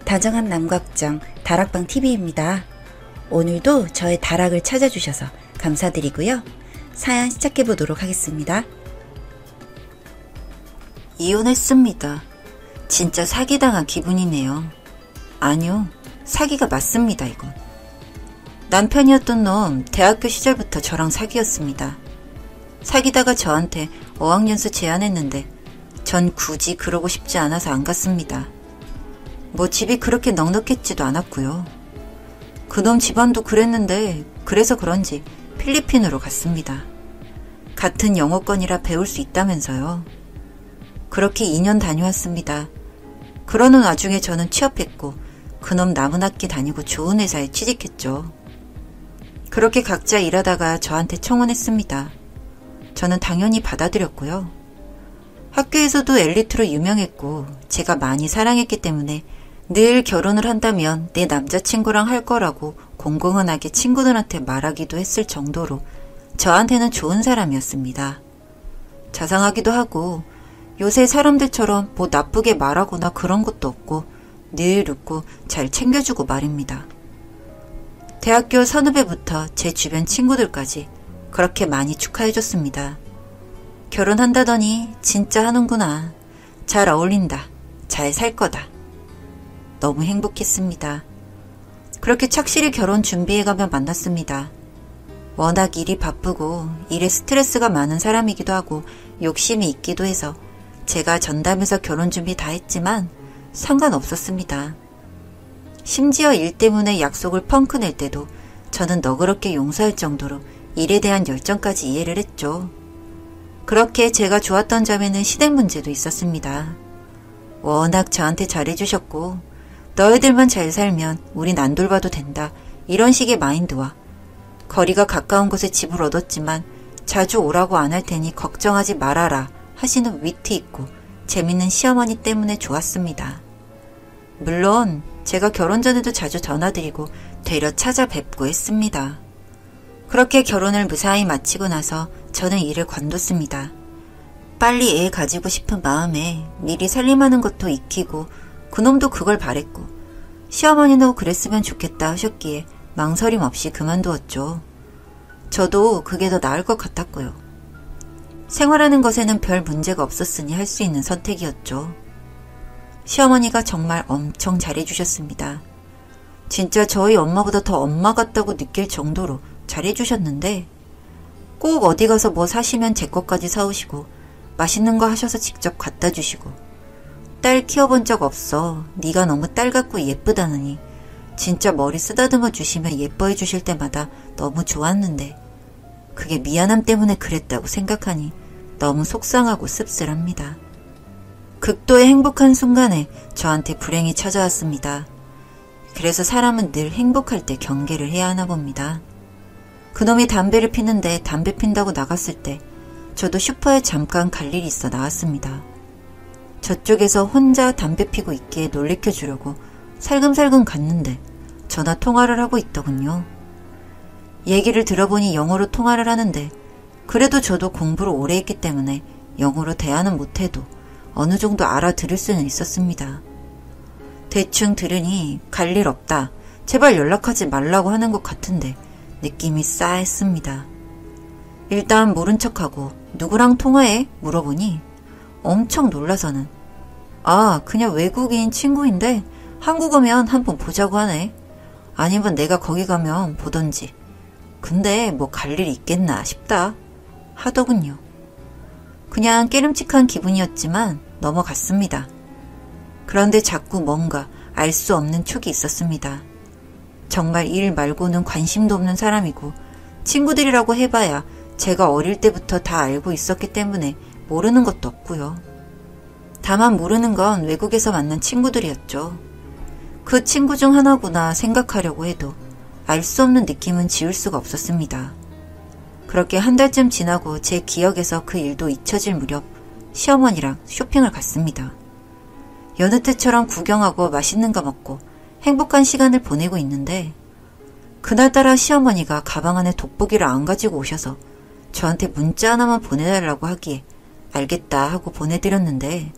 다정한 남걱정 다락방TV입니다. 오늘도 저의 다락을 찾아주셔서 감사드리고요. 사연 시작해보도록 하겠습니다. 이혼했습니다. 진짜 사기당한 기분이네요. 아니요, 사기가 맞습니다. 이건 남편이었던 놈 대학교 시절부터 저랑 사귀었습니다. 사귀다가 저한테 어학연수 제안했는데 전 굳이 그러고 싶지 않아서 안 갔습니다. 뭐 집이 그렇게 넉넉했지도 않았고요. 그놈 집안도 그랬는데 그래서 그런지 필리핀으로 갔습니다. 같은 영어권이라 배울 수 있다면서요. 그렇게 2년 다녀왔습니다. 그러는 와중에 저는 취업했고 그놈 남은 학기 다니고 좋은 회사에 취직했죠. 그렇게 각자 일하다가 저한테 청혼했습니다. 저는 당연히 받아들였고요. 학교에서도 엘리트로 유명했고 제가 많이 사랑했기 때문에 늘 결혼을 한다면 내 남자친구랑 할 거라고 공공연하게 친구들한테 말하기도 했을 정도로 저한테는 좋은 사람이었습니다. 자상하기도 하고 요새 사람들처럼 뭐 나쁘게 말하거나 그런 것도 없고 늘 웃고 잘 챙겨주고 말입니다. 대학교 선후배부터 제 주변 친구들까지 그렇게 많이 축하해줬습니다. 결혼한다더니 진짜 하는구나. 잘 어울린다. 잘 살 거다. 너무 행복했습니다. 그렇게 착실히 결혼 준비해가며 만났습니다. 워낙 일이 바쁘고 일에 스트레스가 많은 사람이기도 하고 욕심이 있기도 해서 제가 전담해서 결혼 준비 다 했지만 상관없었습니다. 심지어 일 때문에 약속을 펑크 낼 때도 저는 너그럽게 용서할 정도로 일에 대한 열정까지 이해를 했죠. 그렇게 제가 좋았던 점에는 시댁 문제도 있었습니다. 워낙 저한테 잘해주셨고 너희들만 잘 살면 우린 안 돌봐도 된다. 이런 식의 마인드와 거리가 가까운 곳에 집을 얻었지만 자주 오라고 안 할 테니 걱정하지 말아라 하시는 위트 있고 재밌는 시어머니 때문에 좋았습니다. 물론 제가 결혼 전에도 자주 전화드리고 되려 찾아뵙고 했습니다. 그렇게 결혼을 무사히 마치고 나서 저는 일을 관뒀습니다. 빨리 애 가지고 싶은 마음에 미리 살림하는 것도 익히고 그놈도 그걸 바랬고 시어머니도 그랬으면 좋겠다 하셨기에 망설임 없이 그만두었죠. 저도 그게 더 나을 것 같았고요. 생활하는 것에는 별 문제가 없었으니 할 수 있는 선택이었죠. 시어머니가 정말 엄청 잘해주셨습니다. 진짜 저희 엄마보다 더 엄마 같다고 느낄 정도로 잘해주셨는데 꼭 어디 가서 뭐 사시면 제 것까지 사오시고 맛있는 거 하셔서 직접 갖다 주시고 딸 키워본 적 없어. 네가 너무 딸 같고 예쁘다느니 진짜 머리 쓰다듬어 주시면 예뻐해 주실 때마다 너무 좋았는데 그게 미안함 때문에 그랬다고 생각하니 너무 속상하고 씁쓸합니다. 극도의 행복한 순간에 저한테 불행이 찾아왔습니다. 그래서 사람은 늘 행복할 때 경계를 해야 하나 봅니다. 그놈이 담배를 피는데 담배 핀다고 나갔을 때 저도 슈퍼에 잠깐 갈 일이 있어 나왔습니다. 저쪽에서 혼자 담배 피고 있기에 놀래켜 주려고 살금살금 갔는데 전화 통화를 하고 있더군요. 얘기를 들어보니 영어로 통화를 하는데 그래도 저도 공부를 오래 했기 때문에 영어로 대화는 못해도 어느 정도 알아들을 수는 있었습니다. 대충 들으니 갈 일 없다. 제발 연락하지 말라고 하는 것 같은데 느낌이 싸했습니다. 일단 모른 척하고 누구랑 통화해? 물어보니 엄청 놀라서는 그냥 외국인 친구인데 한국어면 한번 보자고 하네. 아니면 내가 거기 가면 보던지. 근데 뭐 갈 일 있겠나 싶다 하더군요. 그냥 깨름칙한 기분이었지만 넘어갔습니다. 그런데 자꾸 뭔가 알 수 없는 촉이 있었습니다. 정말 일 말고는 관심도 없는 사람이고 친구들이라고 해봐야 제가 어릴 때부터 다 알고 있었기 때문에 모르는 것도 없고요. 다만 모르는 건 외국에서 만난 친구들이었죠. 그 친구 중 하나구나 생각하려고 해도 알 수 없는 느낌은 지울 수가 없었습니다. 그렇게 한 달쯤 지나고 제 기억에서 그 일도 잊혀질 무렵 시어머니랑 쇼핑을 갔습니다. 여느 때처럼 구경하고 맛있는 거 먹고 행복한 시간을 보내고 있는데 그날따라 시어머니가 가방 안에 돋보기를 안 가지고 오셔서 저한테 문자 하나만 보내달라고 하기에 알겠다 하고 보내드렸는데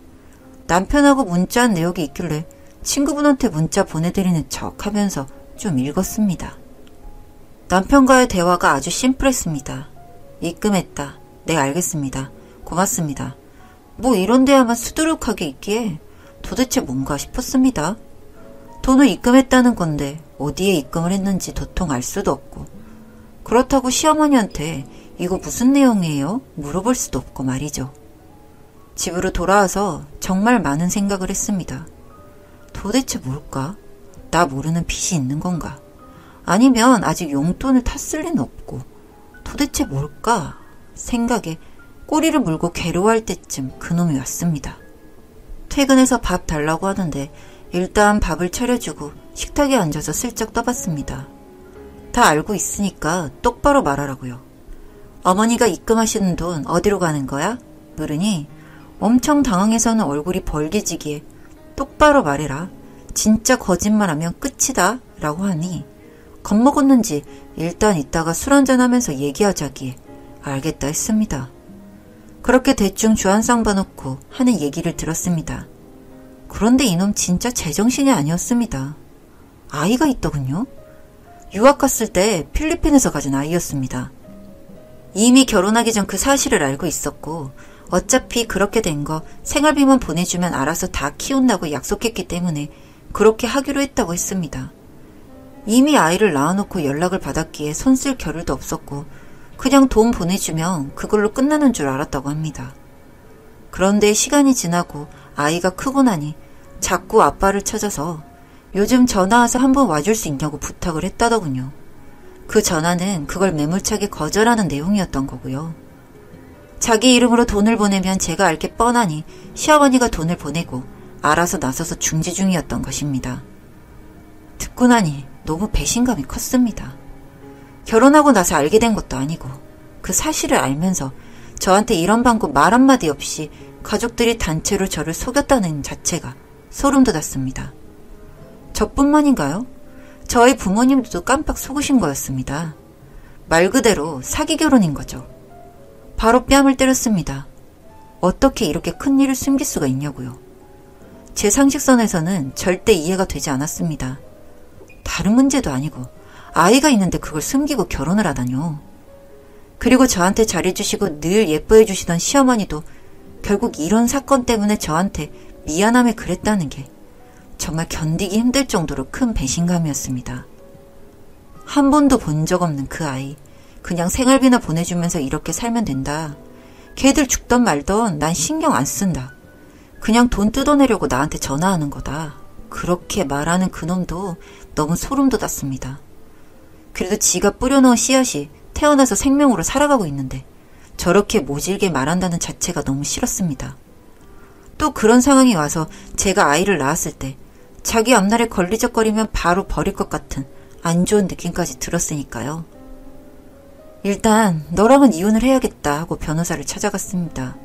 남편하고 문자한 내역이 있길래 친구분한테 문자 보내드리는 척 하면서 좀 읽었습니다. 남편과의 대화가 아주 심플했습니다. 입금했다. 네, 알겠습니다. 고맙습니다. 뭐 이런 데야만 수두룩하게 있기에 도대체 뭔가 싶었습니다. 돈을 입금했다는 건데 어디에 입금을 했는지 도통 알 수도 없고, 그렇다고 시어머니한테 이거 무슨 내용이에요? 물어볼 수도 없고 말이죠. 집으로 돌아와서 정말 많은 생각을 했습니다. 도대체 뭘까? 나 모르는 빚이 있는 건가? 아니면 아직 용돈을 탔을 리는 없고, 도대체 뭘까? 생각에 꼬리를 물고 괴로워할 때쯤 그놈이 왔습니다. 퇴근해서 밥 달라고 하는데 일단 밥을 차려주고 식탁에 앉아서 슬쩍 떠봤습니다. 다 알고 있으니까 똑바로 말하라고요. 어머니가 입금하시는 돈 어디로 가는 거야? 물으니 엄청 당황해서는 얼굴이 벌개지기에 똑바로 말해라. 진짜 거짓말하면 끝이다. 라고 하니 겁먹었는지 일단 이따가 술 한잔하면서 얘기하자기에 알겠다 했습니다. 그렇게 대충 주 한 쌍 봐놓고 하는 얘기를 들었습니다. 그런데 이놈 진짜 제정신이 아니었습니다. 아이가 있더군요. 유학 갔을 때 필리핀에서 가진 아이였습니다. 이미 결혼하기 전 그 사실을 알고 있었고, 어차피 그렇게 된 거 생활비만 보내주면 알아서 다 키운다고 약속했기 때문에 그렇게 하기로 했다고 했습니다. 이미 아이를 낳아놓고 연락을 받았기에 손쓸 겨를도 없었고 그냥 돈 보내주면 그걸로 끝나는 줄 알았다고 합니다. 그런데 시간이 지나고 아이가 크고 나니 자꾸 아빠를 찾아서 요즘 전화 와서 한번 와줄 수 있냐고 부탁을 했다더군요. 그 전화는 그걸 매몰차게 거절하는 내용이었던 거고요. 자기 이름으로 돈을 보내면 제가 알 게 뻔하니 시어머니가 돈을 보내고 알아서 나서서 중지 중이었던 것입니다. 듣고 나니 너무 배신감이 컸습니다. 결혼하고 나서 알게 된 것도 아니고 그 사실을 알면서 저한테 이런 방구 말 한마디 없이 가족들이 단체로 저를 속였다는 자체가 소름 돋았습니다. 저뿐만인가요? 저희 부모님도 깜빡 속으신 거였습니다. 말 그대로 사기 결혼인 거죠. 바로 뺨을 때렸습니다. 어떻게 이렇게 큰 일을 숨길 수가 있냐고요. 제 상식선에서는 절대 이해가 되지 않았습니다. 다른 문제도 아니고 아이가 있는데 그걸 숨기고 결혼을 하다뇨. 그리고 저한테 잘해주시고 늘 예뻐해 주시던 시어머니도 결국 이런 사건 때문에 저한테 미안함에 그랬다는 게 정말 견디기 힘들 정도로 큰 배신감이었습니다. 한 번도 본 적 없는 그 아이, 그냥 생활비나 보내주면서 이렇게 살면 된다. 걔들 죽던 말던 난 신경 안 쓴다. 그냥 돈 뜯어내려고 나한테 전화하는 거다. 그렇게 말하는 그놈도 너무 소름 돋았습니다. 그래도 지가 뿌려놓은 씨앗이 태어나서 생명으로 살아가고 있는데 저렇게 모질게 말한다는 자체가 너무 싫었습니다. 또 그런 상황이 와서 제가 아이를 낳았을 때 자기 앞날에 걸리적거리면 바로 버릴 것 같은 안 좋은 느낌까지 들었으니까요. 일단 너랑은 이혼을 해야겠다 하고 변호사를 찾아갔습니다.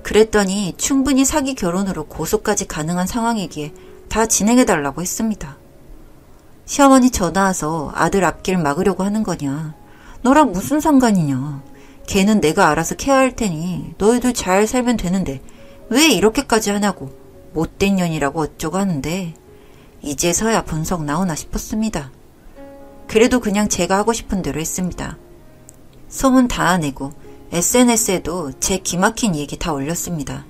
그랬더니 충분히 사기 결혼으로 고소까지 가능한 상황이기에 다 진행해달라고 했습니다. 시어머니 전화 와서 아들 앞길 막으려고 하는 거냐. 너랑 무슨 상관이냐. 걔는 내가 알아서 케어할 테니 너희들 잘 살면 되는데 왜 이렇게까지 하냐고 못된 년이라고 어쩌고 하는데 이제서야 분석 나오나 싶었습니다. 그래도 그냥 제가 하고 싶은 대로 했습니다. 소문 다 내고 SNS에도 제 기막힌 얘기 다 올렸습니다.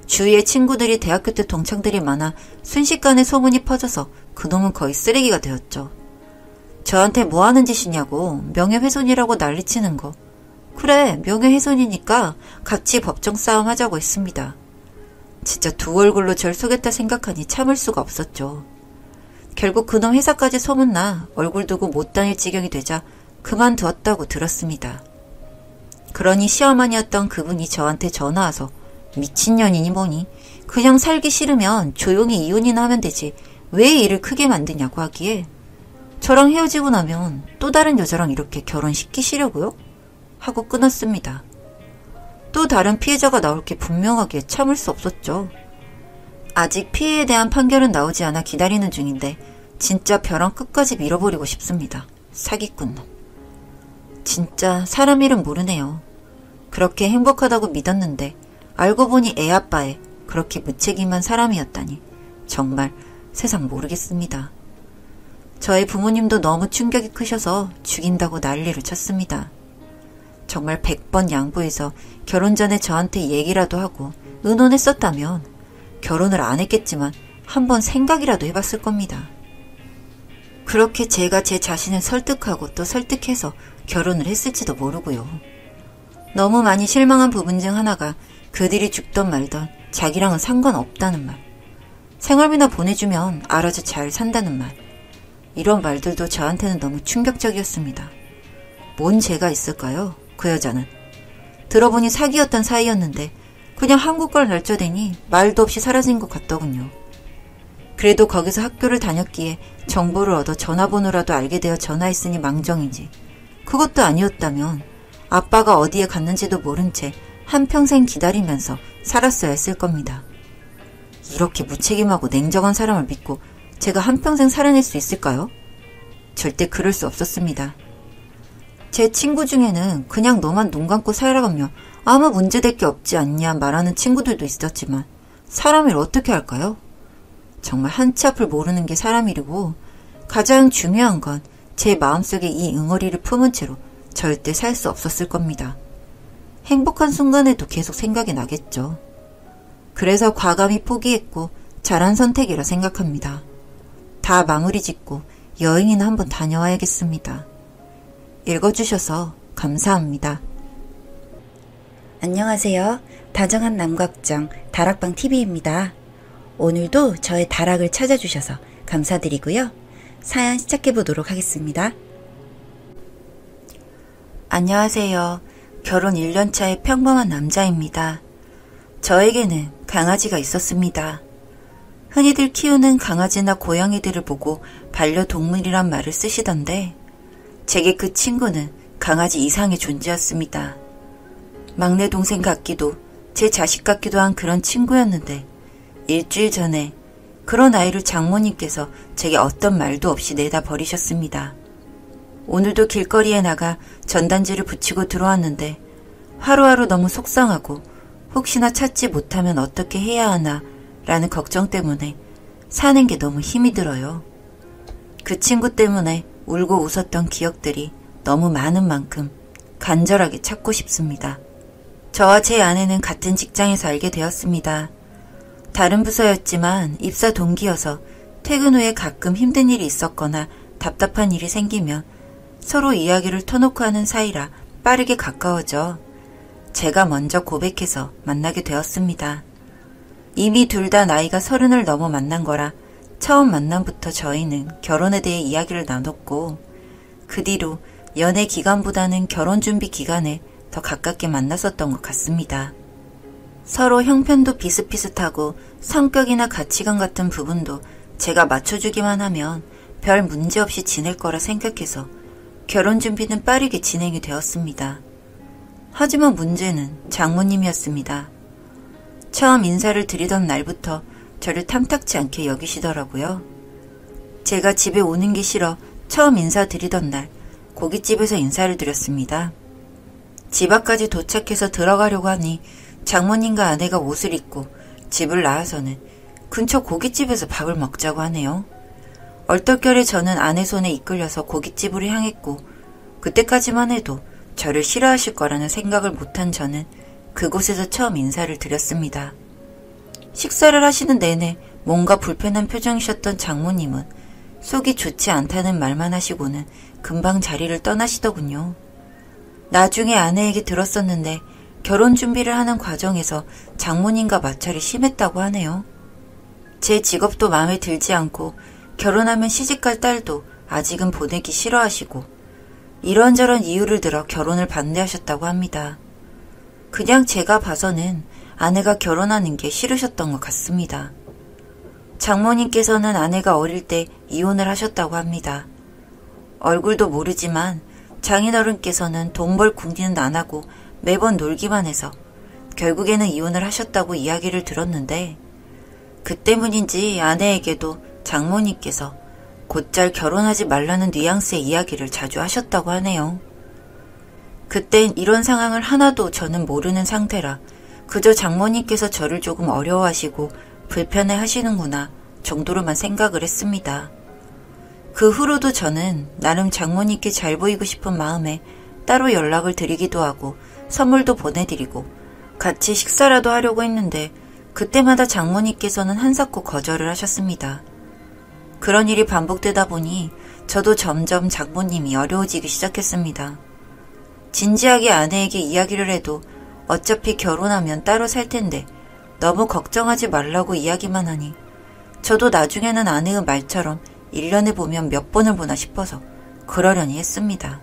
주위에 친구들이 대학교 때 동창들이 많아 순식간에 소문이 퍼져서 그놈은 거의 쓰레기가 되었죠. 저한테 뭐 하는 짓이냐고 명예훼손이라고 난리치는 거. 그래, 명예훼손이니까 같이 법정 싸움 하자고 했습니다. 진짜 두 얼굴로 절 속였다 생각하니 참을 수가 없었죠. 결국 그놈 회사까지 소문나 얼굴 두고 못 다닐 지경이 되자 그만두었다고 들었습니다. 그러니 시어머니였던 그분이 저한테 전화와서 미친년이니 뭐니 그냥 살기 싫으면 조용히 이혼이나 하면 되지 왜 일을 크게 만드냐고 하기에 저랑 헤어지고 나면 또 다른 여자랑 이렇게 결혼시키시려고요? 하고 끊었습니다. 또 다른 피해자가 나올 게 분명하게 참을 수 없었죠. 아직 피해에 대한 판결은 나오지 않아 기다리는 중인데 진짜 벼랑 끝까지 밀어버리고 싶습니다. 사기꾼 놈. 진짜 사람 이름 모르네요. 그렇게 행복하다고 믿었는데 알고 보니 애 아빠에 그렇게 무책임한 사람이었다니 정말 세상 모르겠습니다. 저희 부모님도 너무 충격이 크셔서 죽인다고 난리를 쳤습니다. 정말 100번 양보해서 결혼 전에 저한테 얘기라도 하고 의논했었다면 결혼을 안 했겠지만 한번 생각이라도 해봤을 겁니다. 그렇게 제가 제 자신을 설득하고 또 설득해서 결혼을 했을지도 모르고요. 너무 많이 실망한 부분 중 하나가 그들이 죽던 말던 자기랑은 상관없다는 말, 생활비나 보내주면 알아서 잘 산다는 말, 이런 말들도 저한테는 너무 충격적이었습니다. 뭔 죄가 있을까요? 그 여자는. 들어보니 사귀었던 사이였는데 그냥 한국걸 날짜되니 말도 없이 사라진 것 같더군요. 그래도 거기서 학교를 다녔기에 정보를 얻어 전화번호라도 알게 되어 전화했으니 망정이지. 그것도 아니었다면 아빠가 어디에 갔는지도 모른 채 한평생 기다리면서 살았어야 했을 겁니다. 이렇게 무책임하고 냉정한 사람을 믿고 제가 한평생 살아낼 수 있을까요? 절대 그럴 수 없었습니다. 제 친구 중에는 그냥 너만 눈 감고 살아가며 아무 문제될 게 없지 않냐 말하는 친구들도 있었지만 사람 일 어떻게 할까요? 정말 한치 앞을 모르는 게 사람 일이고 가장 중요한 건 제 마음속에 이 응어리를 품은 채로 절대 살 수 없었을 겁니다. 행복한 순간에도 계속 생각이 나겠죠. 그래서 과감히 포기했고 잘한 선택이라 생각합니다. 다 마무리 짓고 여행이나 한번 다녀와야겠습니다. 읽어주셔서 감사합니다. 안녕하세요. 다정한 남각정 다락방TV입니다. 오늘도 저의 다락을 찾아주셔서 감사드리고요. 사연 시작해보도록 하겠습니다. 안녕하세요. 결혼 1년차의 평범한 남자입니다. 저에게는 강아지가 있었습니다. 흔히들 키우는 강아지나 고양이들을 보고 반려동물이란 말을 쓰시던데 제게 그 친구는 강아지 이상의 존재였습니다. 막내 동생 같기도 제 자식 같기도 한 그런 친구였는데 일주일 전에 그런 아이를 장모님께서 제게 어떤 말도 없이 내다 버리셨습니다. 오늘도 길거리에 나가 전단지를 붙이고 들어왔는데 하루하루 너무 속상하고 혹시나 찾지 못하면 어떻게 해야 하나 라는 걱정 때문에 사는 게 너무 힘이 들어요. 그 친구 때문에 울고 웃었던 기억들이 너무 많은 만큼 간절하게 찾고 싶습니다. 저와 제 아내는 같은 직장에서 알게 되었습니다. 다른 부서였지만 입사 동기여서 퇴근 후에 가끔 힘든 일이 있었거나 답답한 일이 생기면 서로 이야기를 터놓고 하는 사이라 빠르게 가까워져 제가 먼저 고백해서 만나게 되었습니다. 이미 둘 다 나이가 30을 넘어 만난 거라 처음 만남부터 저희는 결혼에 대해 이야기를 나눴고 그 뒤로 연애 기간보다는 결혼 준비 기간에 더 가깝게 만났었던 것 같습니다. 서로 형편도 비슷비슷하고 성격이나 가치관 같은 부분도 제가 맞춰주기만 하면 별 문제 없이 지낼 거라 생각해서 결혼 준비는 빠르게 진행이 되었습니다. 하지만 문제는 장모님이었습니다. 처음 인사를 드리던 날부터 저를 탐탁지 않게 여기시더라고요. 제가 집에 오는 게 싫어 처음 인사드리던 날 고깃집에서 인사를 드렸습니다. 집 앞까지 도착해서 들어가려고 하니 장모님과 아내가 옷을 입고 집을 나와서는 근처 고깃집에서 밥을 먹자고 하네요. 얼떨결에 저는 아내 손에 이끌려서 고깃집으로 향했고 그때까지만 해도 저를 싫어하실 거라는 생각을 못한 저는 그곳에서 처음 인사를 드렸습니다. 식사를 하시는 내내 뭔가 불편한 표정이셨던 장모님은 속이 좋지 않다는 말만 하시고는 금방 자리를 떠나시더군요. 나중에 아내에게 들었었는데 결혼 준비를 하는 과정에서 장모님과 마찰이 심했다고 하네요. 제 직업도 마음에 들지 않고 결혼하면 시집갈 딸도 아직은 보내기 싫어하시고 이런저런 이유를 들어 결혼을 반대하셨다고 합니다. 그냥 제가 봐서는 아내가 결혼하는 게 싫으셨던 것 같습니다. 장모님께서는 아내가 어릴 때 이혼을 하셨다고 합니다. 얼굴도 모르지만 장인어른께서는 돈 벌 궁리는 안 하고 매번 놀기만 해서 결국에는 이혼을 하셨다고 이야기를 들었는데 그 때문인지 아내에게도 장모님께서 곧잘 결혼하지 말라는 뉘앙스의 이야기를 자주 하셨다고 하네요. 그땐 이런 상황을 하나도 저는 모르는 상태라 그저 장모님께서 저를 조금 어려워하시고 불편해 하시는구나 정도로만 생각을 했습니다. 그 후로도 저는 나름 장모님께 잘 보이고 싶은 마음에 따로 연락을 드리기도 하고 선물도 보내드리고 같이 식사라도 하려고 했는데 그때마다 장모님께서는 한사코 거절을 하셨습니다. 그런 일이 반복되다 보니 저도 점점 장모님이 어려워지기 시작했습니다. 진지하게 아내에게 이야기를 해도 어차피 결혼하면 따로 살 텐데 너무 걱정하지 말라고 이야기만 하니 저도 나중에는 아내의 말처럼 1년에 보면 몇 번을 보나 싶어서 그러려니 했습니다.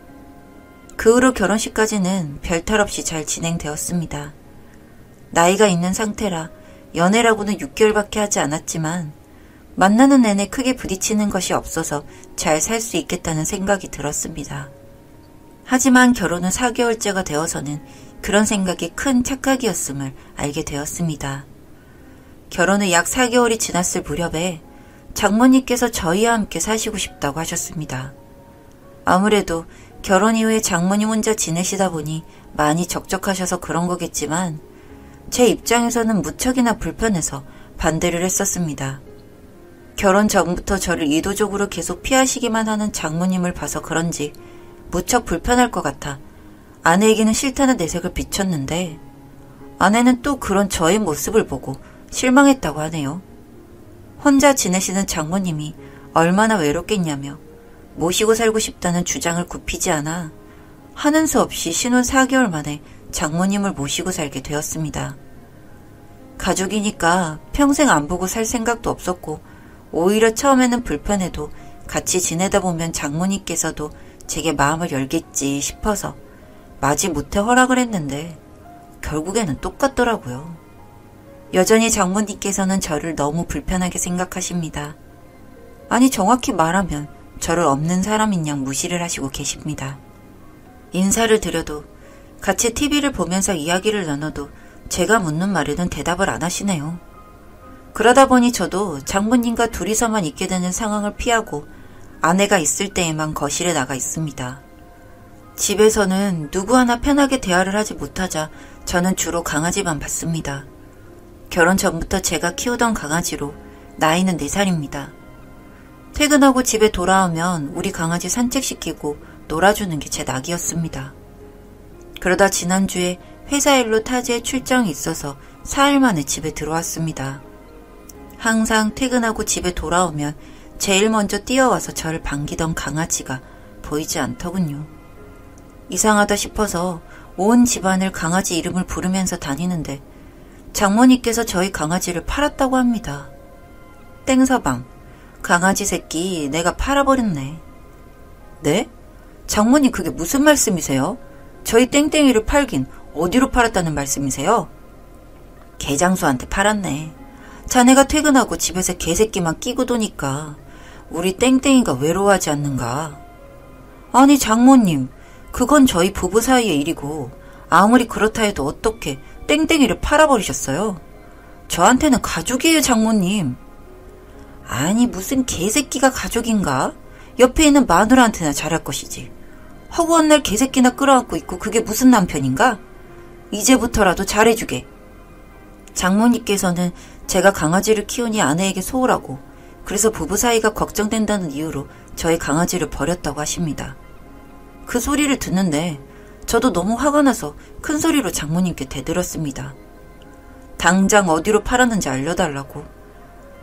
그 후로 결혼식까지는 별탈 없이 잘 진행되었습니다. 나이가 있는 상태라 연애라고는 6개월밖에 하지 않았지만 만나는 내내 크게 부딪히는 것이 없어서 잘 살 수 있겠다는 생각이 들었습니다. 하지만 결혼은 4개월째가 되어서는 그런 생각이 큰 착각이었음을 알게 되었습니다. 결혼 후 약 4개월이 지났을 무렵에 장모님께서 저희와 함께 사시고 싶다고 하셨습니다. 아무래도 결혼 이후에 장모님 혼자 지내시다 보니 많이 적적하셔서 그런 거겠지만 제 입장에서는 무척이나 불편해서 반대를 했었습니다. 결혼 전부터 저를 의도적으로 계속 피하시기만 하는 장모님을 봐서 그런지 무척 불편할 것 같아 아내에게는 싫다는 내색을 비쳤는데 아내는 또 그런 저의 모습을 보고 실망했다고 하네요. 혼자 지내시는 장모님이 얼마나 외롭겠냐며 모시고 살고 싶다는 주장을 굽히지 않아 하는 수 없이 신혼 4개월 만에 장모님을 모시고 살게 되었습니다. 가족이니까 평생 안 보고 살 생각도 없었고 오히려 처음에는 불편해도 같이 지내다 보면 장모님께서도 제게 마음을 열겠지 싶어서 마지못해 허락을 했는데 결국에는 똑같더라고요. 여전히 장모님께서는 저를 너무 불편하게 생각하십니다. 아니 정확히 말하면 저를 없는 사람인 양 무시를 하시고 계십니다. 인사를 드려도 같이 TV를 보면서 이야기를 나눠도 제가 묻는 말에는 대답을 안 하시네요. 그러다 보니 저도 장모님과 둘이서만 있게 되는 상황을 피하고 아내가 있을 때에만 거실에 나가 있습니다. 집에서는 누구 하나 편하게 대화를 하지 못하자 저는 주로 강아지만 봤습니다. 결혼 전부터 제가 키우던 강아지로 나이는 4살입니다. 퇴근하고 집에 돌아오면 우리 강아지 산책시키고 놀아주는 게 제 낙이었습니다. 그러다 지난주에 회사 일로 타지에 출장이 있어서 4일 만에 집에 들어왔습니다. 항상 퇴근하고 집에 돌아오면 제일 먼저 뛰어와서 저를 반기던 강아지가 보이지 않더군요. 이상하다 싶어서 온 집안을 강아지 이름을 부르면서 다니는데 장모님께서 저희 강아지를 팔았다고 합니다. 땡서방, 강아지 새끼 내가 팔아버렸네. 네? 장모님 그게 무슨 말씀이세요? 저희 땡땡이를 팔긴 어디로 팔았다는 말씀이세요? 개장수한테 팔았네. 자네가 퇴근하고 집에서 개새끼만 끼고 도니까 우리 땡땡이가 외로워하지 않는가. 아니 장모님, 그건 저희 부부 사이의 일이고 아무리 그렇다 해도 어떻게 땡땡이를 팔아버리셨어요? 저한테는 가족이에요 장모님. 아니 무슨 개새끼가 가족인가? 옆에 있는 마누라한테나 잘할 것이지. 허구한 날 개새끼나 끌어안고 있고 그게 무슨 남편인가? 이제부터라도 잘해주게. 장모님께서는 제가 강아지를 키우니 아내에게 소홀하고 그래서 부부 사이가 걱정된다는 이유로 저의 강아지를 버렸다고 하십니다. 그 소리를 듣는데 저도 너무 화가 나서 큰 소리로 장모님께 대들었습니다. 당장 어디로 팔았는지 알려달라고.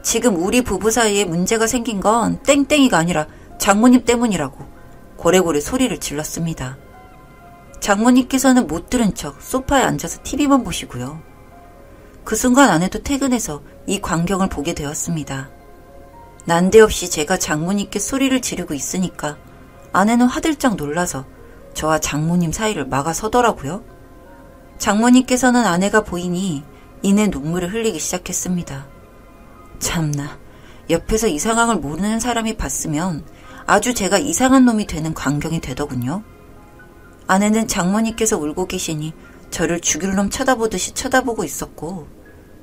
지금 우리 부부 사이에 문제가 생긴 건 땡땡이가 아니라 장모님 때문이라고 고래고래 소리를 질렀습니다. 장모님께서는 못 들은 척 소파에 앉아서 TV만 보시고요. 그 순간 아내도 퇴근해서 이 광경을 보게 되었습니다. 난데없이 제가 장모님께 소리를 지르고 있으니까 아내는 화들짝 놀라서 저와 장모님 사이를 막아서더라고요. 장모님께서는 아내가 보이니 이내 눈물을 흘리기 시작했습니다. 참나, 옆에서 이 상황을 모르는 사람이 봤으면 아주 제가 이상한 놈이 되는 광경이 되더군요. 아내는 장모님께서 울고 계시니 저를 죽일 놈 쳐다보듯이 쳐다보고 있었고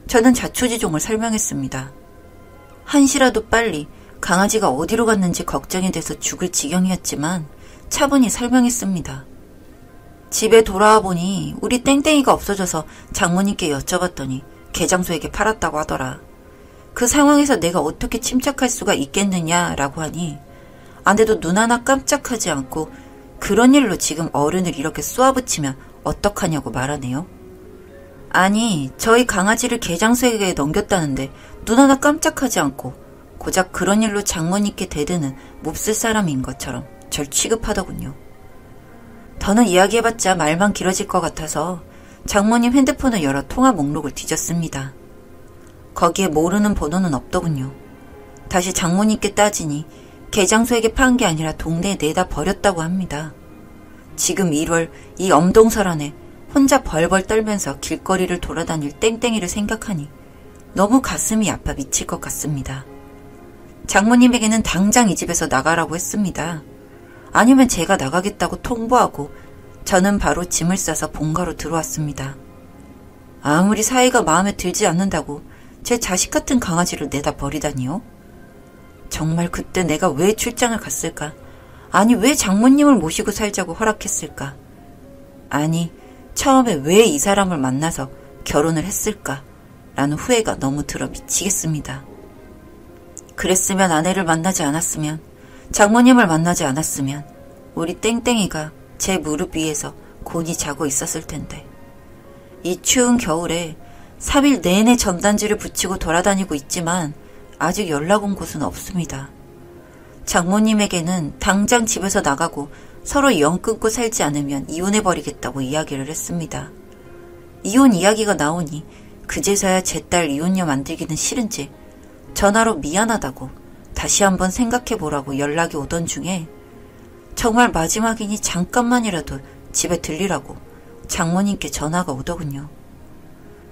저는 자초지종을 설명했습니다. 한시라도 빨리 강아지가 어디로 갔는지 걱정이 돼서 죽을 지경이었지만 차분히 설명했습니다. 집에 돌아와 보니 우리 땡땡이가 없어져서 장모님께 여쭤봤더니 개장수에게 팔았다고 하더라. 그 상황에서 내가 어떻게 침착할 수가 있겠느냐라고 하니 아내도 눈 하나 깜짝하지 않고 그런 일로 지금 어른을 이렇게 쏘아붙이면 어떡하냐고 말하네요. 아니, 저희 강아지를 개장수에게 넘겼다는데 눈 하나 깜짝하지 않고 고작 그런 일로 장모님께 대드는 몹쓸 사람인 것처럼 절 취급하더군요. 더는 이야기해봤자 말만 길어질 것 같아서 장모님 핸드폰을 열어 통화 목록을 뒤졌습니다. 거기에 모르는 번호는 없더군요. 다시 장모님께 따지니 개장수에게 판 게 아니라 동네에 내다 버렸다고 합니다. 지금 1월 이 엄동설 안에 혼자 벌벌 떨면서 길거리를 돌아다닐 땡땡이를 생각하니 너무 가슴이 아파 미칠 것 같습니다. 장모님에게는 당장 이 집에서 나가라고 했습니다. 아니면 제가 나가겠다고 통보하고 저는 바로 짐을 싸서 본가로 들어왔습니다. 아무리 사이가 마음에 들지 않는다고 제 자식 같은 강아지를 내다 버리다니요? 정말 그때 내가 왜 출장을 갔을까? 아니, 왜 장모님을 모시고 살자고 허락했을까? 아니, 처음에 왜 이 사람을 만나서 결혼을 했을까? 라는 후회가 너무 들어 미치겠습니다. 그랬으면 아내를 만나지 않았으면, 장모님을 만나지 않았으면 우리 땡땡이가 제 무릎 위에서 곤히 자고 있었을 텐데. 이 추운 겨울에 3일 내내 전단지를 붙이고 돌아다니고 있지만 아직 연락 온 곳은 없습니다. 장모님에게는 당장 집에서 나가고 서로 영 끊고 살지 않으면 이혼해버리겠다고 이야기를 했습니다. 이혼 이야기가 나오니 그제서야 제 딸 이혼녀 만들기는 싫은지 전화로 미안하다고 다시 한번 생각해보라고 연락이 오던 중에 정말 마지막이니 잠깐만이라도 집에 들리라고 장모님께 전화가 오더군요.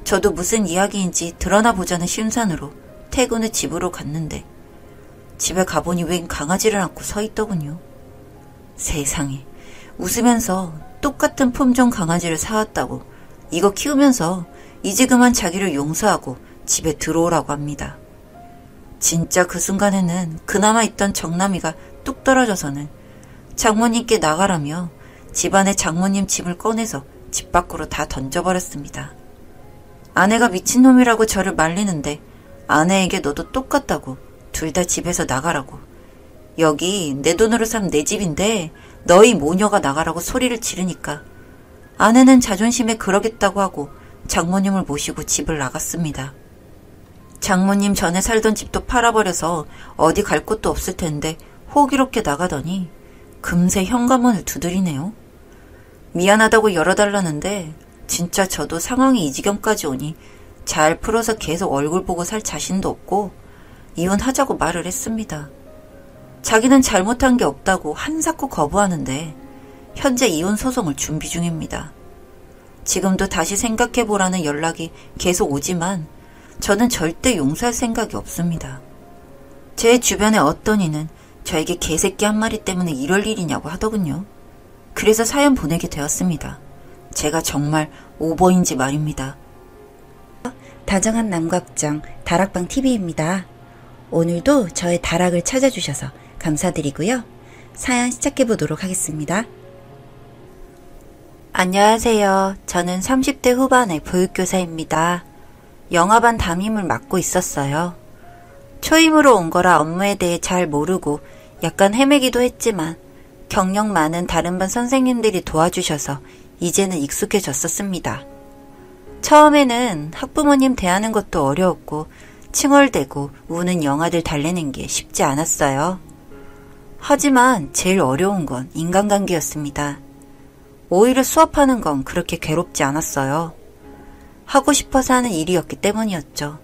저도 무슨 이야기인지 드러나 보자는 심산으로 퇴근 후 집으로 갔는데 집에 가보니 웬 강아지를 안고 서 있더군요. 세상에, 웃으면서 똑같은 품종 강아지를 사왔다고 이거 키우면서 이제 그만 자기를 용서하고 집에 들어오라고 합니다. 진짜 그 순간에는 그나마 있던 정남이가 뚝 떨어져서는 장모님께 나가라며 집안에 장모님 짐을 꺼내서 집 밖으로 다 던져버렸습니다. 아내가 미친놈이라고 저를 말리는데 아내에게 너도 똑같다고 둘 다 집에서 나가라고, 여기 내 돈으로 산 내 집인데 너희 모녀가 나가라고 소리를 지르니까 아내는 자존심에 그러겠다고 하고 장모님을 모시고 집을 나갔습니다. 장모님 전에 살던 집도 팔아버려서 어디 갈 곳도 없을 텐데 호기롭게 나가더니 금세 현관문을 두드리네요. 미안하다고 열어달라는데 진짜 저도 상황이 이 지경까지 오니 잘 풀어서 계속 얼굴 보고 살 자신도 없고 이혼하자고 말을 했습니다. 자기는 잘못한 게 없다고 한사코 거부하는데 현재 이혼 소송을 준비 중입니다. 지금도 다시 생각해보라는 연락이 계속 오지만 저는 절대 용서할 생각이 없습니다. 제 주변에 어떤 이는 저에게 개새끼 한 마리 때문에 이럴 일이냐고 하더군요. 그래서 사연 보내게 되었습니다. 제가 정말 오버인지 말입니다. 다정한 남각정 다락방 TV입니다. 오늘도 저의 다락을 찾아주셔서 감사드리고요. 사연 시작해보도록 하겠습니다. 안녕하세요. 저는 30대 후반의 보육교사입니다. 영화반 담임을 맡고 있었어요. 초임으로 온 거라 업무에 대해 잘 모르고 약간 헤매기도 했지만 경력 많은 다른 반 선생님들이 도와주셔서 이제는 익숙해졌었습니다. 처음에는 학부모님 대하는 것도 어려웠고 칭얼대고 우는 영아들 달래는 게 쉽지 않았어요. 하지만 제일 어려운 건 인간관계였습니다. 오히려 수업하는 건 그렇게 괴롭지 않았어요. 하고 싶어서 하는 일이었기 때문이었죠.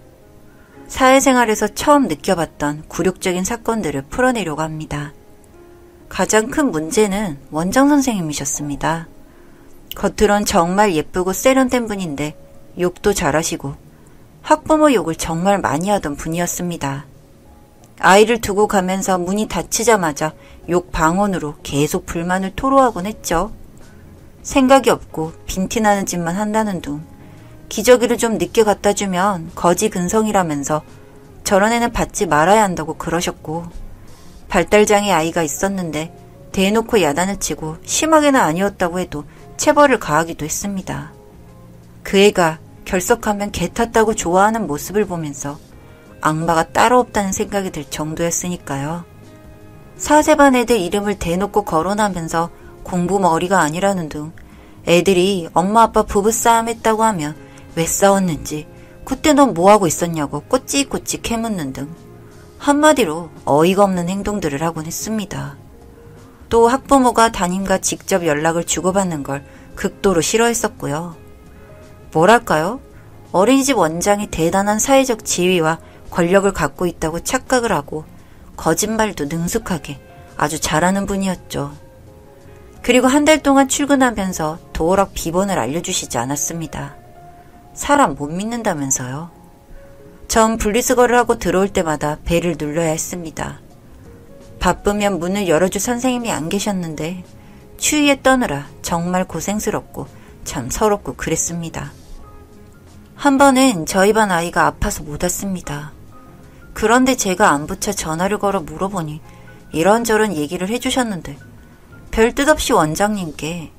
사회생활에서 처음 느껴봤던 굴욕적인 사건들을 풀어내려고 합니다. 가장 큰 문제는 원장 선생님이셨습니다. 겉으론 정말 예쁘고 세련된 분인데 욕도 잘하시고 학부모 욕을 정말 많이 하던 분이었습니다. 아이를 두고 가면서 문이 닫히자마자 욕 방언으로 계속 불만을 토로하곤 했죠. 생각이 없고 빈티나는 짓만 한다는 둥, 기저귀를 좀 늦게 갖다 주면 거지 근성이라면서 저런 애는 받지 말아야 한다고 그러셨고, 발달장애 아이가 있었는데 대놓고 야단을 치고 심하게는 아니었다고 해도 체벌을 가하기도 했습니다. 그 애가 결석하면 개 탔다고 좋아하는 모습을 보면서 악마가 따로 없다는 생각이 들 정도였으니까요. 사세반 애들 이름을 대놓고 거론하면서 공부 머리가 아니라는 둥, 애들이 엄마 아빠 부부싸움 했다고 하면 왜 싸웠는지, 그때 넌 뭐하고 있었냐고 꼬치꼬치 캐묻는 등 한마디로 어이가 없는 행동들을 하곤 했습니다. 또 학부모가 담임과 직접 연락을 주고받는 걸 극도로 싫어했었고요. 뭐랄까요? 어린이집 원장이 대단한 사회적 지위와 권력을 갖고 있다고 착각을 하고 거짓말도 능숙하게 아주 잘하는 분이었죠. 그리고 한 달 동안 출근하면서 도어락 비번을 알려주시지 않았습니다. 사람 못 믿는다면서요. 전 분리수거를 하고 들어올 때마다 벨을 눌러야 했습니다. 바쁘면 문을 열어줄 선생님이 안 계셨는데 추위에 떠느라 정말 고생스럽고 참 서럽고 그랬습니다. 한 번은 저희 반 아이가 아파서 못 왔습니다. 그런데 제가 안부차 전화를 걸어 물어보니 이런저런 얘기를 해주셨는데 별 뜻 없이 원장님께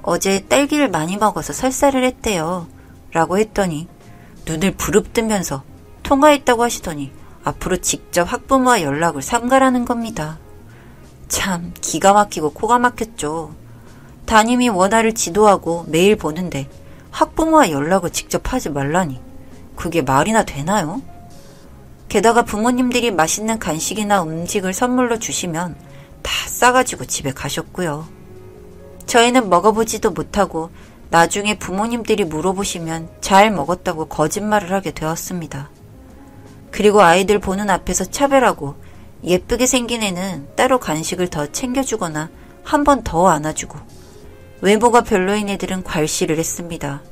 어제 딸기를 많이 먹어서 설사를 했대요 라고 했더니 눈을 부릅뜨면서 통화했다고 하시더니 앞으로 직접 학부모와 연락을 삼가라는 겁니다. 참 기가 막히고 코가 막혔죠. 담임이 원화를 지도하고 매일 보는데 학부모와 연락을 직접 하지 말라니 그게 말이나 되나요? 게다가 부모님들이 맛있는 간식이나 음식을 선물로 주시면 다 싸가지고 집에 가셨고요. 저희는 먹어보지도 못하고 나중에 부모님들이 물어보시면 잘 먹었다고 거짓말을 하게 되었습니다. 그리고 아이들 보는 앞에서 차별하고 예쁘게 생긴 애는 따로 간식을 더 챙겨주거나 한 번 더 안아주고 외모가 별로인 애들은 괄시를 했습니다.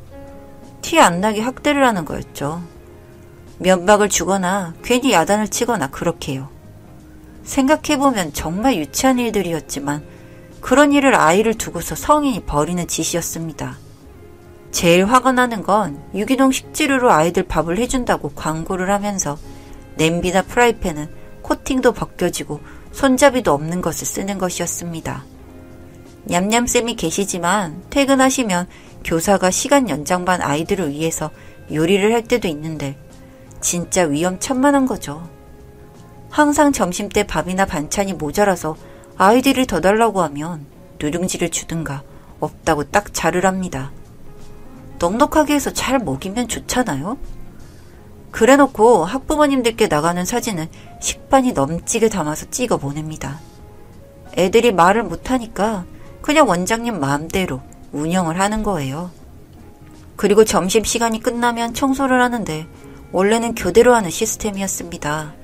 티 안 나게 학대를 하는 거였죠. 면박을 주거나 괜히 야단을 치거나 그렇게 해요. 생각해보면 정말 유치한 일들이었지만 그런 일을 아이를 두고서 성인이 벌이는 짓이었습니다. 제일 화가 나는 건 유기농 식재료로 아이들 밥을 해준다고 광고를 하면서 냄비나 프라이팬은 코팅도 벗겨지고 손잡이도 없는 것을 쓰는 것이었습니다. 냠냠쌤이 계시지만 퇴근하시면 교사가 시간 연장반 아이들을 위해서 요리를 할 때도 있는데 진짜 위험천만한 거죠. 항상 점심때 밥이나 반찬이 모자라서 아이들이 더 달라고 하면 누룽지를 주든가 없다고 딱 자를 합니다. 넉넉하게 해서 잘 먹이면 좋잖아요? 그래놓고 학부모님들께 나가는 사진은 식판이 넘치게 담아서 찍어 보냅니다. 애들이 말을 못하니까 그냥 원장님 마음대로 운영을 하는 거예요. 그리고 점심시간이 끝나면 청소를 하는데 원래는 교대로 하는 시스템이었습니다.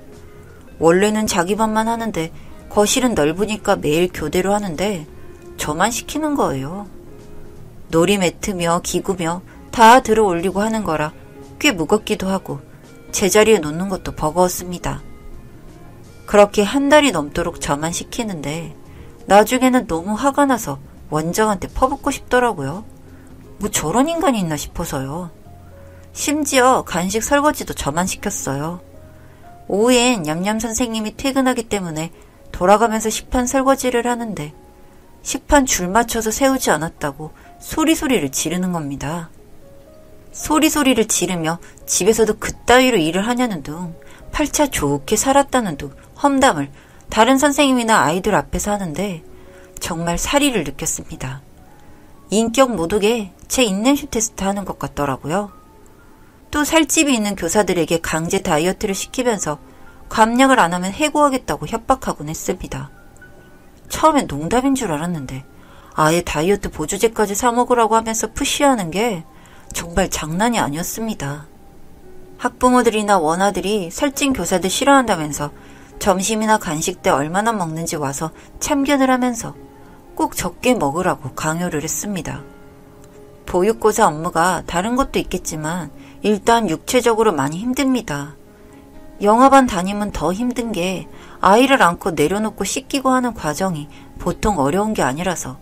원래는 자기 반만 하는데 거실은 넓으니까 매일 교대로 하는데 저만 시키는 거예요. 놀이 매트며 기구며 다 들어 올리고 하는 거라 꽤 무겁기도 하고 제자리에 놓는 것도 버거웠습니다. 그렇게 한 달이 넘도록 저만 시키는데 나중에는 너무 화가 나서 원장한테 퍼붓고 싶더라고요. 뭐 저런 인간이 있나 싶어서요. 심지어 간식 설거지도 저만 시켰어요. 오후엔 냠냠 선생님이 퇴근하기 때문에 돌아가면서 식판 설거지를 하는데 식판 줄 맞춰서 세우지 않았다고 소리소리를 지르는 겁니다. 소리소리를 지르며 집에서도 그따위로 일을 하냐는 둥 팔자 좋게 살았다는 둥 험담을 다른 선생님이나 아이들 앞에서 하는데 정말 사리를 느꼈습니다. 인격 모독에 제 인내심 테스트 하는 것 같더라고요. 또 살집이 있는 교사들에게 강제 다이어트를 시키면서 감량을 안 하면 해고하겠다고 협박하곤 했습니다. 처음엔 농담인 줄 알았는데 아예 다이어트 보조제까지 사 먹으라고 하면서 푸시하는 게 정말 장난이 아니었습니다. 학부모들이나 원아들이 살찐 교사들 싫어한다면서 점심이나 간식 때 얼마나 먹는지 와서 참견을 하면서 꼭 적게 먹으라고 강요를 했습니다. 보육고사 업무가 다른 것도 있겠지만 일단 육체적으로 많이 힘듭니다. 영아반 담임은 더 힘든 게 아이를 안고 내려놓고 씻기고 하는 과정이 보통 어려운 게 아니라서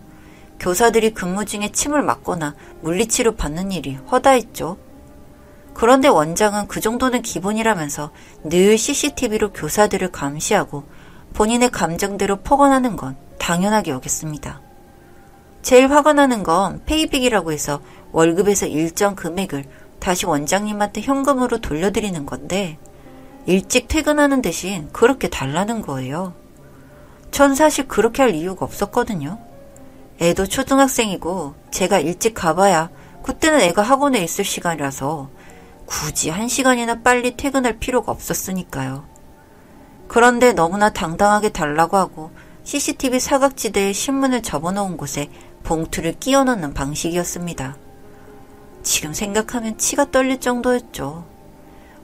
교사들이 근무 중에 침을 맞거나 물리치료 받는 일이 허다했죠. 그런데 원장은 그 정도는 기본이라면서 늘 CCTV로 교사들을 감시하고 본인의 감정대로 폭언하는 건 당연하게 여겼습니다. 제일 화가 나는 건 페이백이라고 해서 월급에서 일정 금액을 다시 원장님한테 현금으로 돌려드리는 건데 일찍 퇴근하는 대신 그렇게 달라는 거예요. 전 사실 그렇게 할 이유가 없었거든요. 애도 초등학생이고 제가 일찍 가봐야 그때는 애가 학원에 있을 시간이라서 굳이 1시간이나 빨리 퇴근할 필요가 없었으니까요. 그런데 너무나 당당하게 달라고 하고 CCTV 사각지대에 신문을 접어놓은 곳에 봉투를 끼워 넣는 방식이었습니다. 지금 생각하면 치가 떨릴 정도였죠.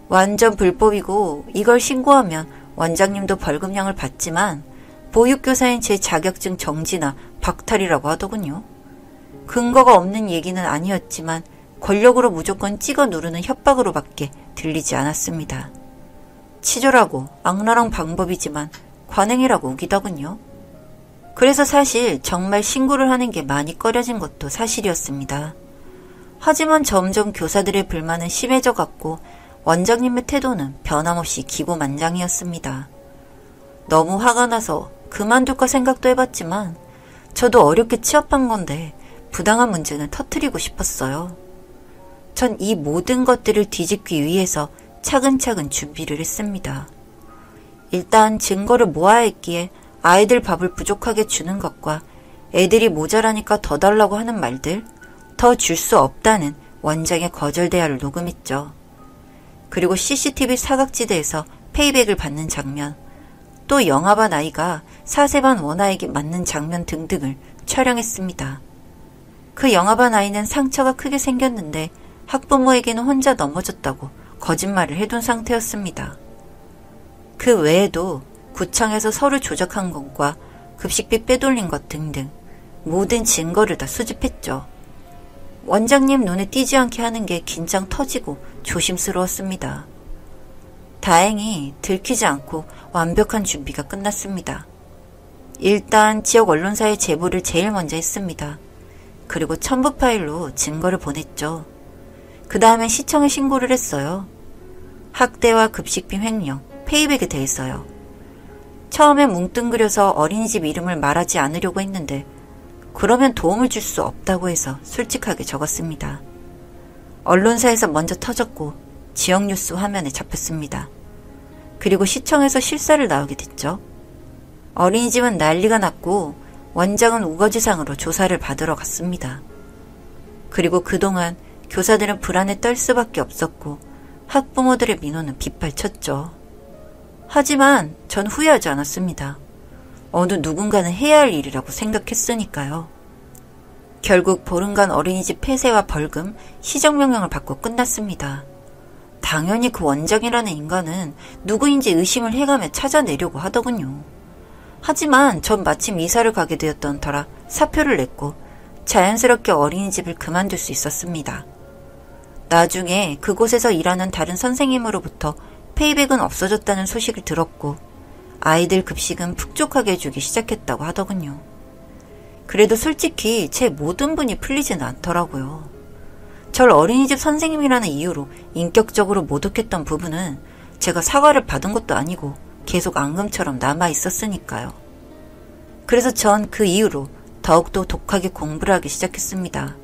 완전 불법이고 이걸 신고하면 원장님도 벌금형을 받지만 보육교사인 제 자격증 정지나 박탈이라고 하더군요. 근거가 없는 얘기는 아니었지만 권력으로 무조건 찍어 누르는 협박으로밖에 들리지 않았습니다. 치졸하고 악랄한 방법이지만 관행이라고 우기더군요. 그래서 사실 정말 신고를 하는 게 많이 꺼려진 것도 사실이었습니다. 하지만 점점 교사들의 불만은 심해져 갔고 원장님의 태도는 변함없이 기고만장이었습니다. 너무 화가 나서 그만둘까 생각도 해봤지만 저도 어렵게 취업한 건데 부당한 문제는 터뜨리고 싶었어요. 전 이 모든 것들을 뒤집기 위해서 차근차근 준비를 했습니다. 일단 증거를 모아야 했기에 아이들 밥을 부족하게 주는 것과 애들이 모자라니까 더 달라고 하는 말들, 더 줄 수 없다는 원장의 거절 대화를 녹음했죠. 그리고 CCTV 사각지대에서 페이백을 받는 장면, 또 영아반 아이가 사세반 원아에게 맞는 장면 등등을 촬영했습니다. 그 영아반 아이는 상처가 크게 생겼는데 학부모에게는 혼자 넘어졌다고 거짓말을 해둔 상태였습니다. 그 외에도 구청에서 서류 조작한 것과 급식비 빼돌린 것 등등 모든 증거를 다 수집했죠. 원장님 눈에 띄지 않게 하는 게 긴장 터지고 조심스러웠습니다. 다행히 들키지 않고 완벽한 준비가 끝났습니다. 일단 지역 언론사에 제보를 제일 먼저 했습니다. 그리고 첨부 파일로 증거를 보냈죠. 그 다음엔 시청에 신고를 했어요. 학대와 급식비 횡령, 페이백에 대해서요. 처음엔 뭉뚱그려서 어린이집 이름을 말하지 않으려고 했는데 그러면 도움을 줄 수 없다고 해서 솔직하게 적었습니다. 언론사에서 먼저 터졌고 지역 뉴스 화면에 잡혔습니다. 그리고 시청에서 실사를 나오게 됐죠. 어린이집은 난리가 났고 원장은 우거지상으로 조사를 받으러 갔습니다. 그리고 그동안 교사들은 불안에 떨 수밖에 없었고 학부모들의 민호는 빗발쳤죠. 하지만 전 후회하지 않았습니다. 어느 누군가는 해야 할 일이라고 생각했으니까요. 결국 보름간 어린이집 폐쇄와 벌금, 시정명령을 받고 끝났습니다. 당연히 그 원장이라는 인간은 누구인지 의심을 해가며 찾아내려고 하더군요. 하지만 전 마침 이사를 가게 되었던 터라 사표를 냈고 자연스럽게 어린이집을 그만둘 수 있었습니다. 나중에 그곳에서 일하는 다른 선생님으로부터 페이백은 없어졌다는 소식을 들었고 아이들 급식은 푹족하게 해주기 시작했다고 하더군요. 그래도 솔직히 제 모든 분이 풀리지는 않더라고요. 절 어린이집 선생님이라는 이유로 인격적으로 모독했던 부분은 제가 사과를 받은 것도 아니고 계속 앙금처럼 남아 있었으니까요. 그래서 전 그 이후로 더욱더 독하게 공부를 하기 시작했습니다.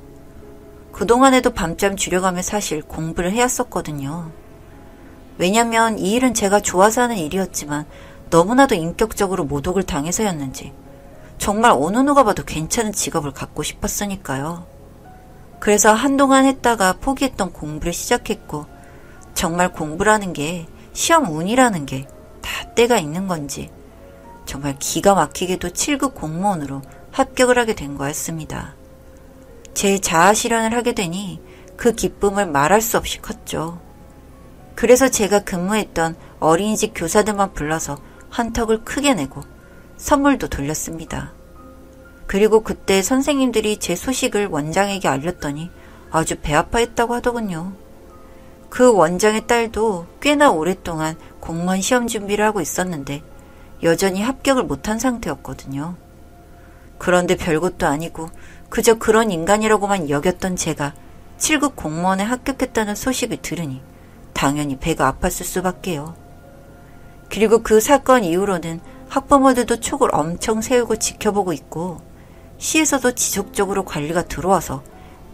그동안에도 밤잠 줄여가며 사실 공부를 해왔었거든요. 왜냐면 이 일은 제가 좋아서 하는 일이었지만 너무나도 인격적으로 모독을 당해서였는지 정말 어느 누가 봐도 괜찮은 직업을 갖고 싶었으니까요. 그래서 한동안 했다가 포기했던 공부를 시작했고 정말 공부라는 게 시험 운이라는 게 다 때가 있는 건지 정말 기가 막히게도 7급 공무원으로 합격을 하게 된 거였습니다. 제 자아 실현을 하게 되니 그 기쁨을 말할 수 없이 컸죠. 그래서 제가 근무했던 어린이집 교사들만 불러서 한턱을 크게 내고 선물도 돌렸습니다. 그리고 그때 선생님들이 제 소식을 원장에게 알렸더니 아주 배 아파했다고 하더군요. 그 원장의 딸도 꽤나 오랫동안 공무원 시험 준비를 하고 있었는데 여전히 합격을 못한 상태였거든요. 그런데 별것도 아니고 그저 그런 인간이라고만 여겼던 제가 7급 공무원에 합격했다는 소식을 들으니 당연히 배가 아팠을 수밖에요. 그리고 그 사건 이후로는 학부모들도 촉을 엄청 세우고 지켜보고 있고 시에서도 지속적으로 관리가 들어와서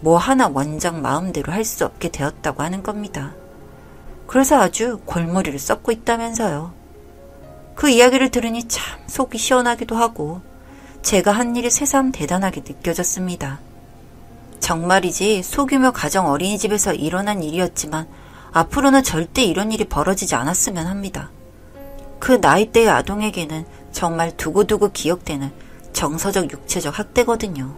뭐 하나 원장 마음대로 할 수 없게 되었다고 하는 겁니다. 그래서 아주 골머리를 썩고 있다면서요. 그 이야기를 들으니 참 속이 시원하기도 하고 제가 한 일이 새삼 대단하게 느껴졌습니다. 정말이지 소규모 가정 어린이집에서 일어난 일이었지만 앞으로는 절대 이런 일이 벌어지지 않았으면 합니다. 그 나이대의 아동에게는 정말 두고두고 기억되는 정서적 육체적 학대거든요.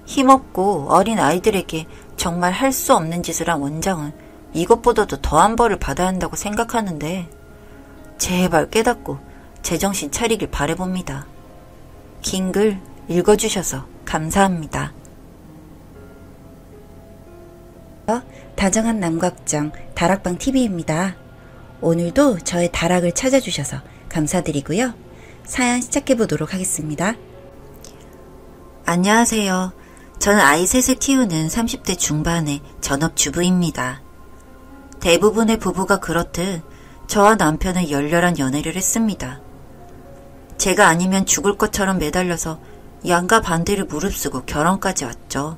힘없고 어린 아이들에게 정말 할 수 없는 짓을 한 원장은 이것보다도 더한 벌을 받아야 한다고 생각하는데 제발 깨닫고 제정신 차리길 바라봅니다. 긴 글 읽어주셔서 감사합니다. 다정한 남각정 다락방 TV입니다. 오늘도 저의 다락을 찾아주셔서 감사드리고요. 사연 시작해보도록 하겠습니다. 안녕하세요. 저는 아이 셋을 키우는 30대 중반의 전업주부입니다. 대부분의 부부가 그렇듯 저와 남편은 열렬한 연애를 했습니다. 제가 아니면 죽을 것처럼 매달려서 양가 반대를 무릅쓰고 결혼까지 왔죠.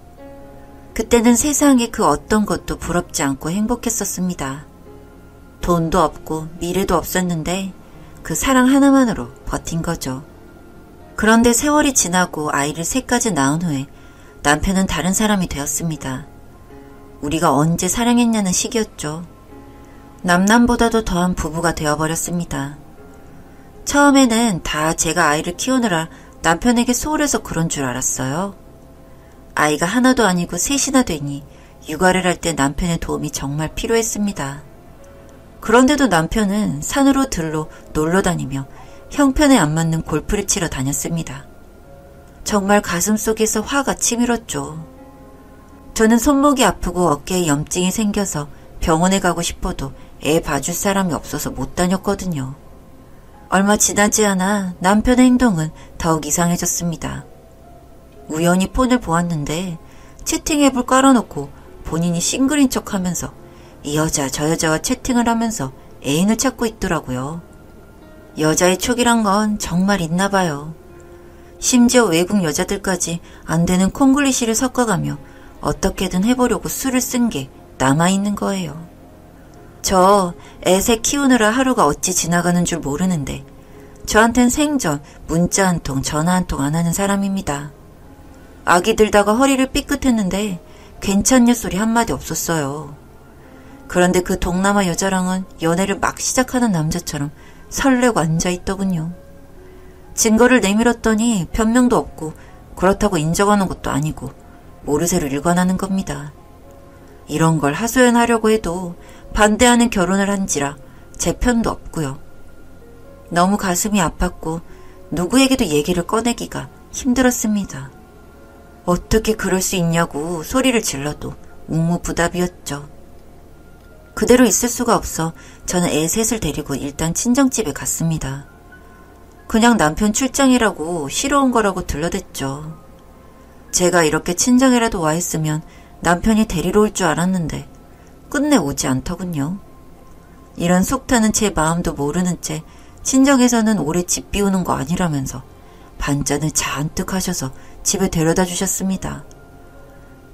그때는 세상에 그 어떤 것도 부럽지 않고 행복했었습니다. 돈도 없고 미래도 없었는데 그 사랑 하나만으로 버틴 거죠. 그런데 세월이 지나고 아이를 셋까지 낳은 후에 남편은 다른 사람이 되었습니다. 우리가 언제 사랑했냐는 시기였죠. 남남보다도 더한 부부가 되어버렸습니다. 처음에는 다 제가 아이를 키우느라 남편에게 소홀해서 그런 줄 알았어요. 아이가 하나도 아니고 셋이나 되니 육아를 할 때 남편의 도움이 정말 필요했습니다. 그런데도 남편은 산으로 들로 놀러 다니며 형편에 안 맞는 골프를 치러 다녔습니다. 정말 가슴속에서 화가 치밀었죠. 저는 손목이 아프고 어깨에 염증이 생겨서 병원에 가고 싶어도 애 봐줄 사람이 없어서 못 다녔거든요. 얼마 지나지 않아 남편의 행동은 더욱 이상해졌습니다. 우연히 폰을 보았는데 채팅 앱을 깔아놓고 본인이 싱글인 척하면서 이 여자 저 여자와 채팅을 하면서 애인을 찾고 있더라고요. 여자의 촉이란 건 정말 있나 봐요. 심지어 외국 여자들까지 안 되는 콩글리시를 섞어가며 어떻게든 해보려고 수를 쓴 게 남아있는 거예요. 저 애새 키우느라 하루가 어찌 지나가는 줄 모르는데 저한텐 생전 문자 한 통 전화 한 통 안 하는 사람입니다. 아기 들다가 허리를 삐끗했는데 괜찮냐 소리 한마디 없었어요. 그런데 그 동남아 여자랑은 연애를 막 시작하는 남자처럼 설레고 앉아있더군요. 증거를 내밀었더니 변명도 없고 그렇다고 인정하는 것도 아니고 모르쇠를 일관하는 겁니다. 이런 걸 하소연하려고 해도 반대하는 결혼을 한지라 제 편도 없고요. 너무 가슴이 아팠고 누구에게도 얘기를 꺼내기가 힘들었습니다. 어떻게 그럴 수 있냐고 소리를 질러도 묵묵부답이었죠. 그대로 있을 수가 없어 저는 애 셋을 데리고 일단 친정집에 갔습니다. 그냥 남편 출장이라고 쉬러 온 거라고 들러댔죠. 제가 이렇게 친정이라도 와 있으면 남편이 데리러 올 줄 알았는데 끝내 오지 않더군요. 이런 속 타는 제 마음도 모르는 채 친정에서는 오래 집 비우는 거 아니라면서 반찬을 잔뜩 하셔서 집에 데려다 주셨습니다.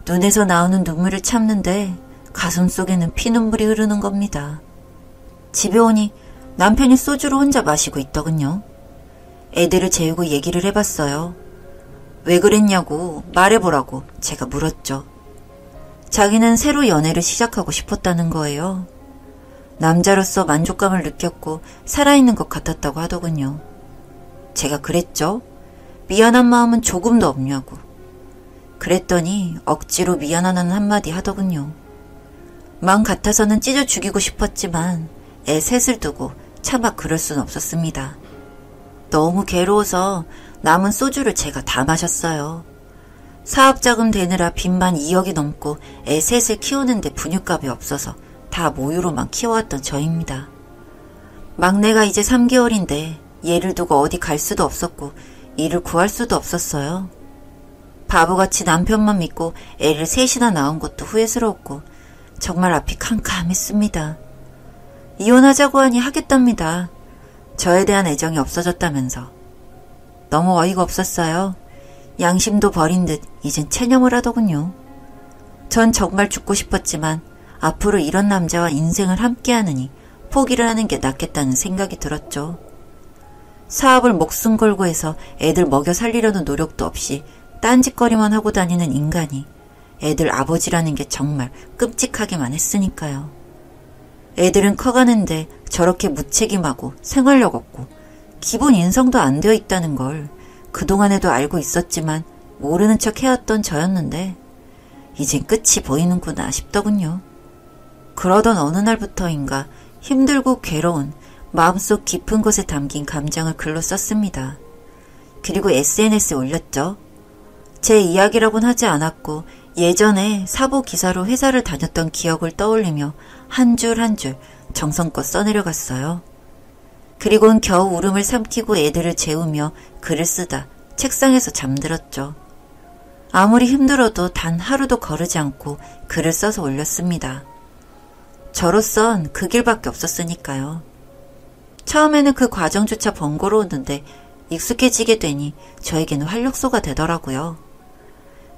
눈에서 나오는 눈물을 참는데 가슴속에는 피눈물이 흐르는 겁니다. 집에 오니 남편이 소주를 혼자 마시고 있더군요. 애들을 재우고 얘기를 해봤어요. 왜 그랬냐고 말해보라고 제가 물었죠. 자기는 새로 연애를 시작하고 싶었다는 거예요. 남자로서 만족감을 느꼈고 살아있는 것 같았다고 하더군요. 제가 그랬죠. 미안한 마음은 조금도 없냐고. 그랬더니 억지로 미안하다는 한마디 하더군요. 마음 같아서는 찢어 죽이고 싶었지만 애 셋을 두고 차마 그럴 순 없었습니다. 너무 괴로워서 남은 소주를 제가 다 마셨어요. 사업자금 되느라 빚만 2억이 넘고 애 셋을 키우는데 분유값이 없어서 다 모유로만 키워왔던 저입니다. 막내가 이제 3개월인데 얘를 두고 어디 갈 수도 없었고 일을 구할 수도 없었어요. 바보같이 남편만 믿고 애를 셋이나 낳은 것도 후회스러웠고 정말 앞이 캄캄했습니다. 이혼하자고 하니 하겠답니다. 저에 대한 애정이 없어졌다면서. 너무 어이가 없었어요. 양심도 버린 듯 이젠 체념을 하더군요. 전 정말 죽고 싶었지만 앞으로 이런 남자와 인생을 함께하느니 포기를 하는 게 낫겠다는 생각이 들었죠. 사업을 목숨 걸고 해서 애들 먹여 살리려는 노력도 없이 딴짓거리만 하고 다니는 인간이 애들 아버지라는 게 정말 끔찍하기만 했으니까요. 애들은 커가는데 저렇게 무책임하고 생활력 없고 기본 인성도 안 되어 있다는 걸 그동안에도 알고 있었지만 모르는 척 해왔던 저였는데 이젠 끝이 보이는구나 싶더군요. 그러던 어느 날부터인가 힘들고 괴로운 마음속 깊은 곳에 담긴 감정을 글로 썼습니다. 그리고 SNS에 올렸죠. 제 이야기라곤 하지 않았고 예전에 사보 기사로 회사를 다녔던 기억을 떠올리며 한 줄 한 줄 정성껏 써내려갔어요. 그리고는 겨우 울음을 삼키고 애들을 재우며 글을 쓰다 책상에서 잠들었죠. 아무리 힘들어도 단 하루도 거르지 않고 글을 써서 올렸습니다. 저로선 그 길밖에 없었으니까요. 처음에는 그 과정조차 번거로웠는데 익숙해지게 되니 저에게는 활력소가 되더라고요.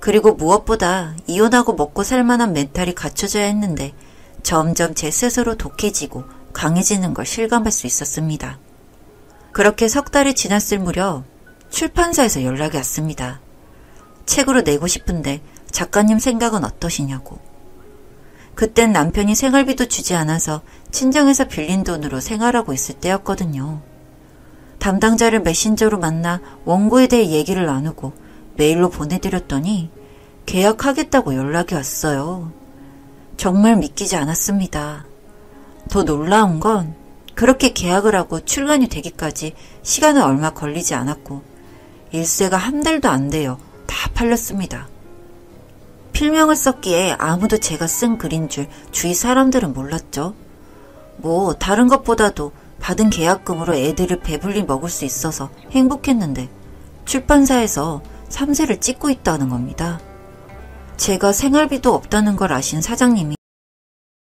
그리고 무엇보다 이혼하고 먹고 살 만한 멘탈이 갖춰져야 했는데 점점 제 스스로 독해지고 강해지는 걸 실감할 수 있었습니다. 그렇게 석 달이 지났을 무렵 출판사에서 연락이 왔습니다. 책으로 내고 싶은데 작가님 생각은 어떠시냐고. 그땐 남편이 생활비도 주지 않아서 친정에서 빌린 돈으로 생활하고 있을 때였거든요. 담당자를 메신저로 만나 원고에 대해 얘기를 나누고 메일로 보내드렸더니 계약하겠다고 연락이 왔어요. 정말 믿기지 않았습니다. 더 놀라운 건 그렇게 계약을 하고 출간이 되기까지 시간은 얼마 걸리지 않았고 일세가 한 달도 안 돼요. 다 팔렸습니다. 필명을 썼기에 아무도 제가 쓴 글인 줄 주위 사람들은 몰랐죠. 뭐 다른 것보다도 받은 계약금으로 애들을 배불리 먹을 수 있어서 행복했는데 출판사에서 3세를 찍고 있다는 겁니다. 제가 생활비도 없다는 걸 아신 사장님이